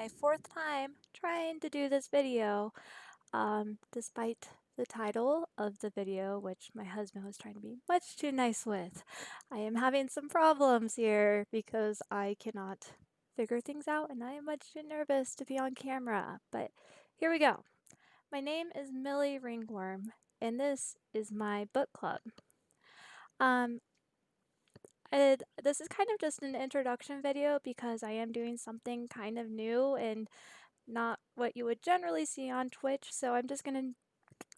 my fourth time trying to do this video, despite the title of the video, which my husband was trying to be much too nice with. I am having some problems here because I cannot figure things out and I am much too nervous to be on camera. But here we go. My name is Milly Ringworm, and this is my book club. Um, this is kind of just an introduction video because I am doing something kind of new and not what you would generally see on Twitch, so I'm just going to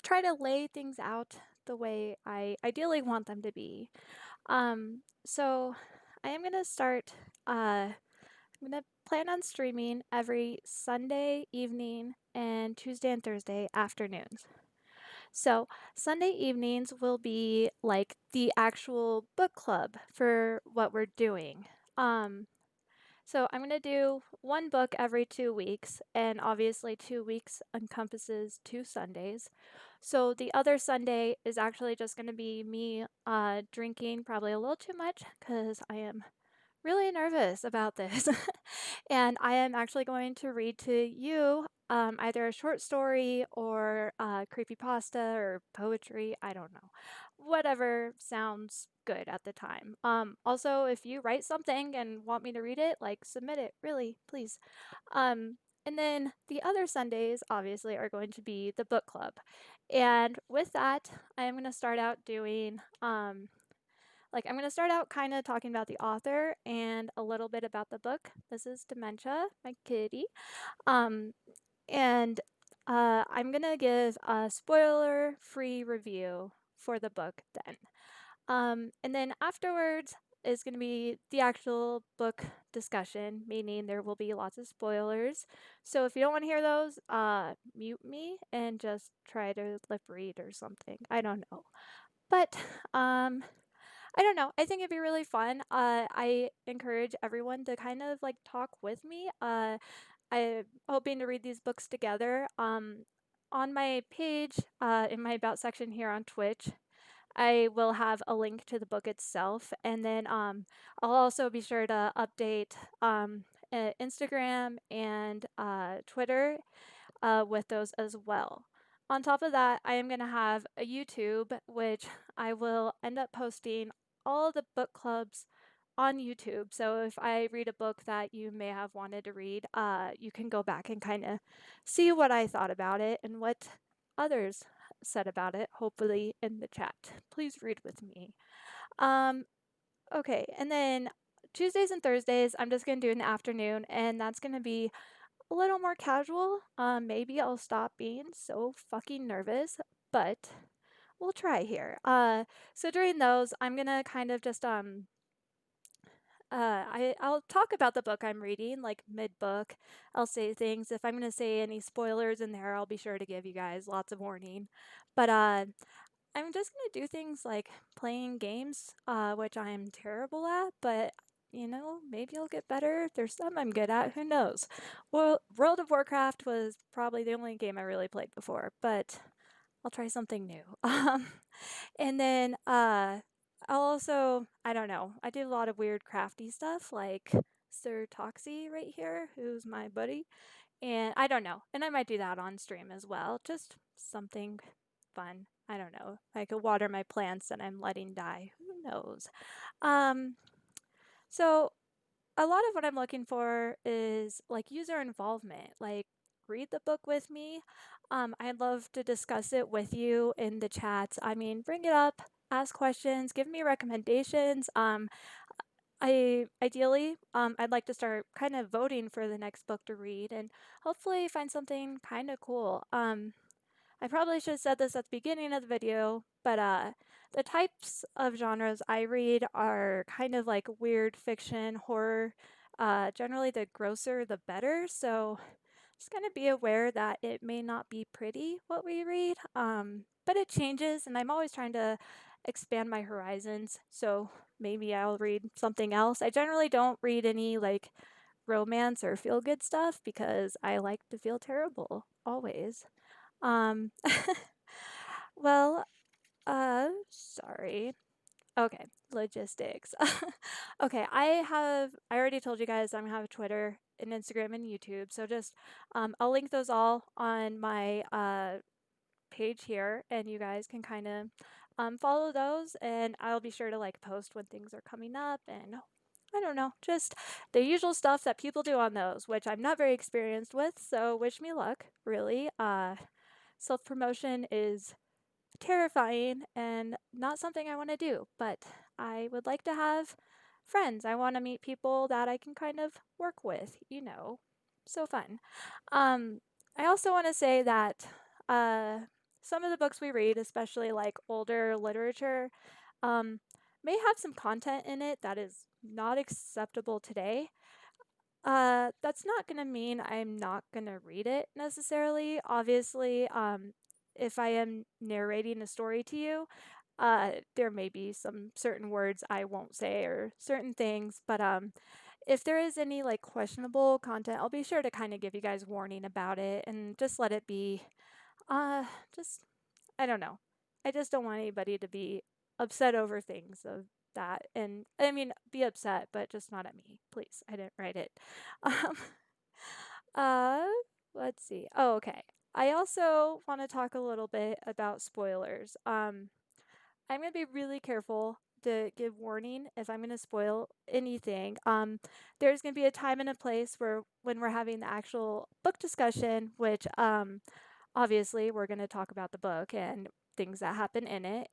try to lay things out the way I ideally want them to be. So I am going to start, I'm going to plan on streaming every Sunday evening and Tuesday and Thursday afternoons. So Sunday evenings will be like the actual book club for what we're doing. So I'm going to do one book every 2 weeks, and obviously 2 weeks encompasses 2 Sundays. So the other Sunday is actually just going to be me drinking probably a little too much because I am really nervous about this. And I am actually going to read to you either a short story or creepypasta or poetry. I don't know. Whatever sounds good at the time. Also, if you write something and want me to read it, like submit it, really, please. And then the other Sundays, obviously, are going to be the book club. And with that, I'm going to start out doing I'm going to start out kind of talking about the author and a little bit about the book. This is Dementia, my kitty. Um, and I'm going to give a spoiler free review for the book then. And then afterwards is going to be the actual book discussion, meaning there will be lots of spoilers. So if you don't want to hear those, mute me and just try to lip read or something. I don't know. But I don't know. I think it'd be really fun. I encourage everyone to kind of like talk with me. I'm hoping to read these books together. On my page, in my About section here on Twitch, I will have a link to the book itself, and then I'll also be sure to update Instagram and Twitter with those as well. On top of that, I am going to have a YouTube, which I will end up posting all the book clubs on YouTube. So if I read a book that you may have wanted to read, you can go back and kind of see what I thought about it and what others said about it, hopefully in the chat. Please read with me. Okay, and then Tuesdays and Thursdays, I'm just going to do in the afternoon, and that's going to be a little more casual. Maybe I'll stop being so fucking nervous, but we'll try here. So during those, I'm gonna kind of just I'll talk about the book I'm reading, like mid-book. I'll say things. If I'm gonna say any spoilers in there, I'll be sure to give you guys lots of warning. But I'm just gonna do things like playing games, which I am terrible at, but you know, maybe I'll get better. There's some I'm good at, who knows? Well, World of Warcraft was probably the only game I really played before, but I'll try something new. And then I'll also, I don't know, I do a lot of weird crafty stuff like Sir Toxie right here, who's my buddy. And I don't know. And I might do that on stream as well. Just something fun. I don't know. I could water my plants that I'm letting die. Who knows? Um, so a lot of what I'm looking for is like user involvement. Like read the book with me. I'd love to discuss it with you in the chats. I mean, bring it up, ask questions, give me recommendations. I'd like to start kind of voting for the next book to read and hopefully find something kind of cool. I probably should have said this at the beginning of the video, but the types of genres I read are kind of like weird fiction, horror. Generally, the grosser, the better. So just gonna be aware that it may not be pretty what we read, but it changes, and I'm always trying to expand my horizons. So maybe I'll read something else. I generally don't read any like romance or feel good stuff because I like to feel terrible always. Um, well, sorry. Okay, logistics. Okay, I already told you guys I'm gonna have a Twitter and Instagram and YouTube. So just I'll link those all on my page here, and you guys can kind of follow those, and I'll be sure to like post when things are coming up, and I don't know, just the usual stuff that people do on those, which I'm not very experienced with, so wish me luck, really. Self-promotion is terrifying and not something I want to do, but I would like to have friends. I want to meet people that I can kind of work with, you know. So fun. Um, I also want to say that uh, some of the books we read, especially like older literature, um, may have some content in it that is not acceptable today. That's not gonna mean I'm not gonna read it necessarily. Obviously, if I am narrating a story to you, there may be some certain words I won't say or certain things, but if there is any like questionable content, I'll be sure to kind of give you guys warning about it and just let it be. Uh, just I don't know. I just don't want anybody to be upset over things of that. And I mean, be upset, but just not at me, please. I didn't write it. Um, uh, let's see. Oh, okay. I also want to talk a little bit about spoilers. I'm gonna be really careful to give warning if I'm gonna spoil anything. There's gonna be a time and a place where when we're having the actual book discussion, which obviously we're gonna talk about the book and things that happen in it.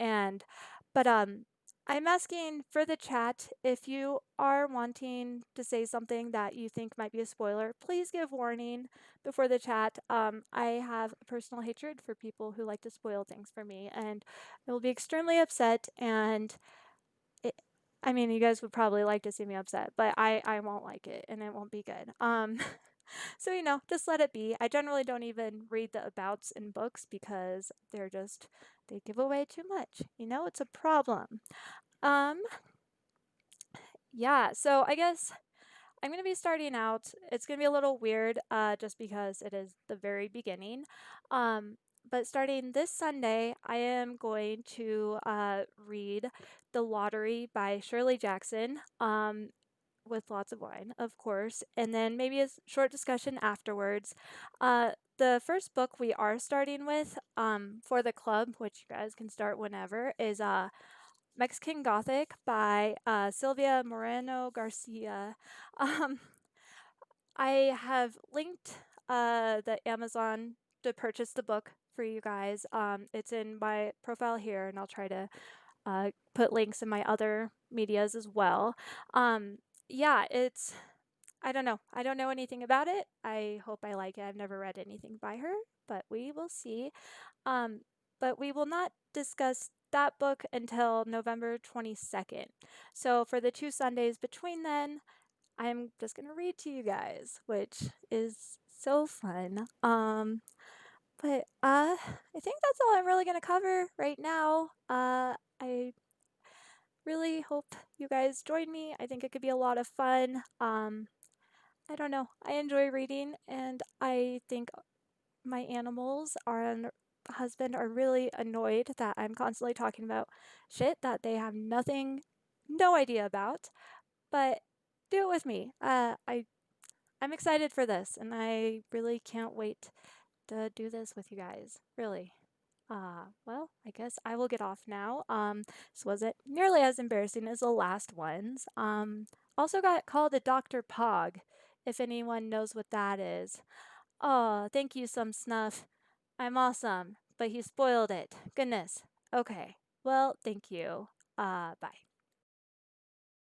But I'm asking for the chat if you are wanting to say something that you think might be a spoiler, please give warning before the chat. I have a personal hatred for people who like to spoil things for me, and I will be extremely upset. And it, I mean, you guys would probably like to see me upset, but I won't like it, and it won't be good. So just let it be. I generally don't even read the abouts in books because they give away too much. It's a problem. Um, yeah, so I guess I'm going to be starting out. It's going to be a little weird just because it is the very beginning. Um, but starting this Sunday, I am going to read The Lottery by Shirley Jackson with lots of wine, of course, and then maybe a short discussion afterwards. The first book we are starting with for the club, which you guys can start whenever, is Mexican Gothic by Sylvia Moreno Garcia. Um, I have linked the Amazon to purchase the book for you guys. It's in my profile here, and I'll try to put links in my other medias as well. Yeah, I don't know. I don't know anything about it. I hope I like it. I've never read anything by her, but we will see. Um, but we will not discuss that book until November 22nd. So for the 2 Sundays between then, I'm just going to read to you guys, which is so fun. But I think that's all I'm really going to cover right now. I really hope you guys join me. I think it could be a lot of fun. I don't know. I enjoy reading, and I think my animals and husband are really annoyed that I'm constantly talking about shit that they have no idea about. But do it with me. I'm excited for this, and I really can't wait to do this with you guys. Really. Well, I guess I will get off now. This wasn't nearly as embarrassing as the last ones. Also got called a Dr. Pog, if anyone knows what that is. Oh, thank you, some snuff. I'm awesome, but he spoiled it. Goodness. Okay. Well, thank you. Bye.